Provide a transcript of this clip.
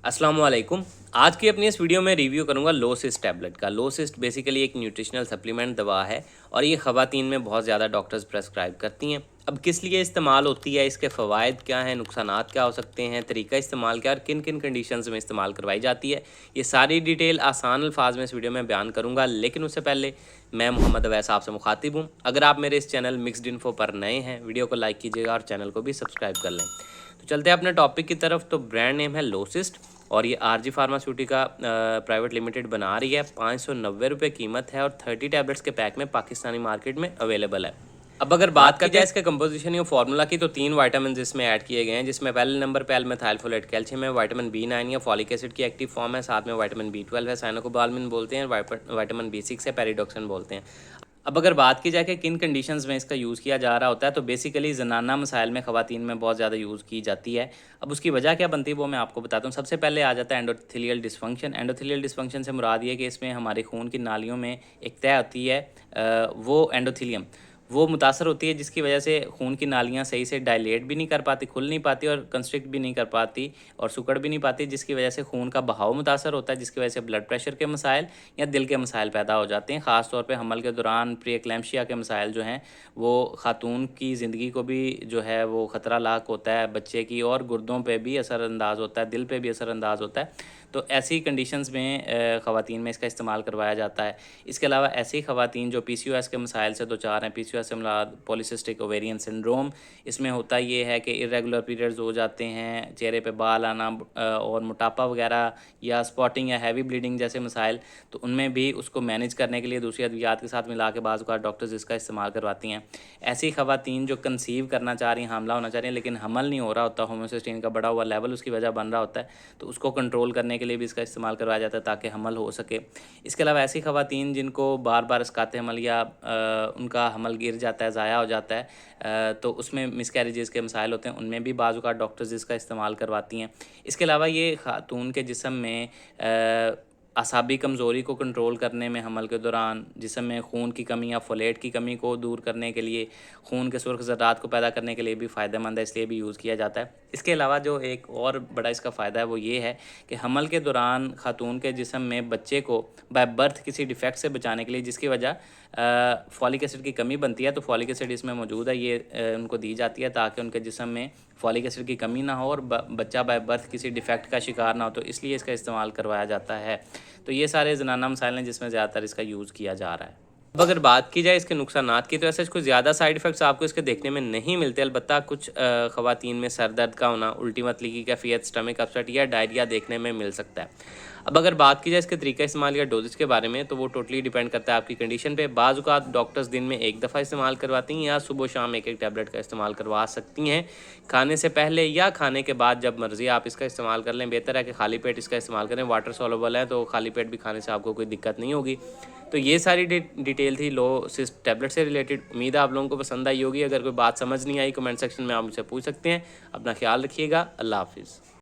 अस्सलाम वालेकुम। आज की अपनी इस वीडियो में रिव्यू करूंगा लोसिस्ट टैबलेट का। लोसिस्ट बेसिकली एक न्यूट्रिशनल सप्लीमेंट दवा है और ये ख़वातीन में बहुत ज़्यादा डॉक्टर्स प्रेस्क्राइब करती हैं। अब किस लिए इस्तेमाल होती है, इसके फ़वाइद क्या हैं, नुकसानात क्या हो सकते हैं, तरीका इस्तेमाल क्या और किन किन कंडीशंस में इस्तेमाल करवाई जाती है, ये सारी डिटेल आसान अल्फाज में इस वीडियो में बयान करूँगा। लेकिन उससे पहले मैं मोहम्मद अवैस आपसे मुखातिब हूँ। अगर आप मेरे इस चैनल मिक्स्ड इन्फो पर नए हैं, वीडियो को लाइक कीजिएगा और चैनल को भी सब्सक्राइब कर लें। तो चलते हैं अपने टॉपिक की तरफ। तो ब्रांड नेम है लोसिस्ट और ये आरजी फार्मास्यूटिका प्राइवेट लिमिटेड बना रही है। 590 रुपये कीमत है और 30 टैबलेट्स के पैक में पाकिस्तानी मार्केट में अवेलेबल है। अब अगर बात की जाए इसके कंपोजिशन या फार्मूला की, तो 3 वाइटामिन इसमें ऐड किए गए हैं, जिसमें पहले नंबर पे एल-मेथाइलफोलेट कैल्शियम है, विटामिन B9 या फॉलिक एसिड की एक्टिव फॉर्म है, साथ में विटामिन B12 है, साइनोकोबालामिन बोलते हैं, विटामिन B6 है, पेरिडॉक्सिन बोलते हैं। अब अगर बात की जाए कि किन कंडीशंस में इसका यूज़ किया जा रहा होता है, तो बेसिकली ज़नाना मसाइल में ख़वातीन में बहुत ज़्यादा यूज़ की जाती है। अब उसकी वजह क्या बनती है वो मैं आपको बताता हूँ। सबसे पहले आ जाता है एंडोथेलियल डिसफंक्शन। एंडोथेलियल डिसफंक्शन से मुराद ये कि इसमें हमारे खून की नालियों में एक तह होती है, वो एंडोथेलियम वो मुतासर होती है, जिसकी वजह से खून की नालियाँ सही से डायलेट भी नहीं कर पाती, खुल नहीं पाती और कंस्ट्रिक्ट भी नहीं कर पाती और सिकुड़ भी नहीं पाती, जिसकी वजह से खून का बहाव मुतासर होता है, जिसकी वजह से ब्लड प्रेशर के मसाइल या दिल के मसाइल पैदा हो जाते हैं। ख़ास तौर पे हमल के दौरान प्री एक्लैम्पशिया के मसाइल जो हैं वो ख़ातून की ज़िंदगी को भी जो है वो ख़तरा लाक होता है, बच्चे की और गुर्दों पे भी असरअंदाज़ होता है, दिल पे भी असरअंदाज़ होता है। तो ऐसी कंडीशंस में ख़वातीन में इसका इस्तेमाल करवाया जाता है। इसके अलावा ऐसी ख़वातीन जो PCOS के मसाइल से दो चार हैं, PCOS से मुराद पॉलीसिस्टिक ओवेरियन सिंड्रोम, इसमें होता ये है कि इर्रेगुलर पीरियड्स हो जाते हैं, चेहरे पे बाल आना और मोटापा वगैरह या स्पॉटिंग या हैवी ब्लीडिंग जैसे मसाइल, तो उनमें भी उसको मैनेज करने के लिए दूसरी अद्वियात के साथ मिला के बाज़ औक़ात डॉक्टर्स इसका इस्तेमाल करवाती हैं। ऐसी ख़वातीन जो कंसीव करना चाह रही हैं, हामला होना चाह रही हैं, लेकिन हमल नहीं हो रहा होता, होमोसिस्टीन का बढ़ा हुआ लेवल उसकी वजह बन रहा होता है, तो उसको कंट्रोल करने के लिए भी इसका इस्तेमाल करवाया जाता है ताकि हमल हो सके। इसके अलावा ऐसी ख़वातीन जिनको बार बार इसकाते हमल या उनका हमल गिर जाता है, ज़ाया हो जाता है, तो उसमें मिसकैरेजेस के मसाइल होते हैं, उनमें भी बाज़ औक़ात डॉक्टर्स इसका इस्तेमाल करवाती हैं। इसके अलावा ये ख़ातून के जिस्म में असाबी कमज़ोरी को कंट्रोल करने में, हमल के दौरान जिस्म में खून की कमी या फोलेट की कमी को दूर करने के लिए, खून के सुर्ख ज़रात को पैदा करने के लिए भी फ़ायदेमंद है, इसलिए भी यूज़ किया जाता है। इसके अलावा जो एक और बड़ा इसका फ़ायदा है वो ये है कि हमल के दौरान ख़ातून के जिस्म में बच्चे को बाय बर्थ किसी डिफेक्ट से बचाने के लिए, जिसकी वजह फॉलिक एसिड की कमी बनती है, तो फॉलिक एसिड इसमें मौजूद है, ये उनको दी जाती है ताकि उनके जिस्म में फॉलिक एसिड की कमी ना हो और बच्चा बाय बर्थ किसी डिफेक्ट का शिकार ना हो, तो इसलिए इसका इस्तेमाल करवाया जाता है। तो ये सारे ज़नाना मसाइल हैं जिसमें ज़्यादातर इसका यूज़ किया जा रहा है। अब अगर बात की जाए इसके नुकसानात की, तो ऐसे कोई ज़्यादा साइड इफ़ेक्ट्स आपको इसके देखने में नहीं मिलते। अलबत्ता कुछ ख़वातीन में सर दर्द का होना, उल्टी मतली की कैफ़ियत, स्टमक अपसेट या डायरिया देखने में मिल सकता है। अब अगर बात की जाए इसके तरीका इस्तेमाल या डोजेज के बारे में, तो वो टोटली डिपेंड करता है आपकी कंडीशन पे। बाज़ औक़ात डॉक्टर्स दिन में एक दफ़ा इस्तेमाल करवाती हैं या सुबह शाम एक एक टैबलेट का इस्तेमाल करवा सकती हैं, खाने से पहले या खाने के बाद, जब मर्ज़ी आप इसका इस्तेमाल कर लें। बेहतर है कि खाली पेट इसका इस्तेमाल करें, वाटर सॉल्युबल है तो खाली पेट भी खाने से आपको कोई दिक्कत नहीं होगी। तो ये सारी डिटेल थी लोसिस्ट टैबलेट से रिलेटेड। उम्मीद है आप लोगों को पसंद आई होगी। अगर कोई बात समझ नहीं आई, कमेंट सेक्शन में आप मुझसे पूछ सकते हैं। अपना ख्याल रखिएगा। अल्लाह हाफ़िज़।